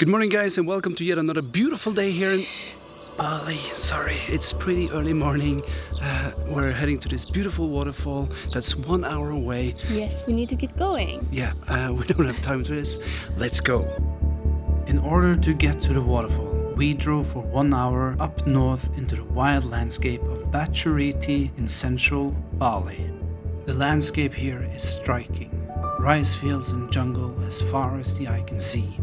Good morning guys and welcome to yet another beautiful day here in Bali. Sorry, it's pretty early morning. We're heading to this beautiful waterfall that's 1 hour away. Yes, we need to get going. Yeah, we don't have time for this. Let's go. In order to get to the waterfall, we drove for 1 hour up north into the wild landscape of Humidity in central Bali. The landscape here is striking. Rice fields and jungle as far as the eye can see,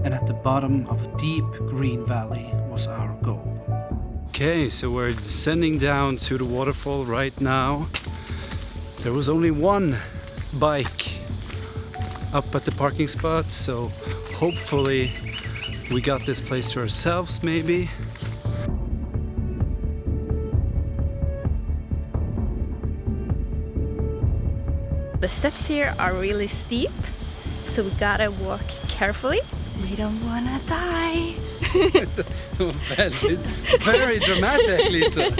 and at the bottom of a deep green valley was our goal. Okay, so we're descending down to the waterfall right now. There was only one bike up at the parking spot, so hopefully we got this place to ourselves maybe. The steps here are really steep, so we gotta walk carefully. We don't wanna die. Very dramatic, Lisa.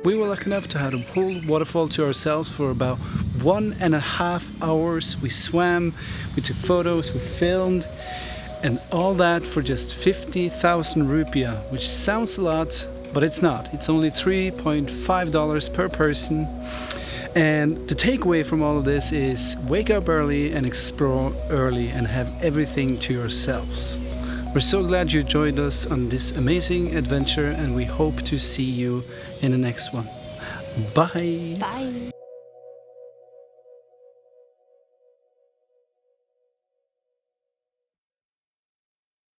We were lucky enough to have the whole waterfall to ourselves for about 1.5 hours. We swam, we took photos, we filmed, and all that for just 50,000 rupiah, which sounds a lot, but it's not. It's only $3.5 per person. And the takeaway from all of this is wake up early and explore early and have everything to yourselves. We're so glad you joined us on this amazing adventure, and we hope to see you in the next one. Bye! Bye!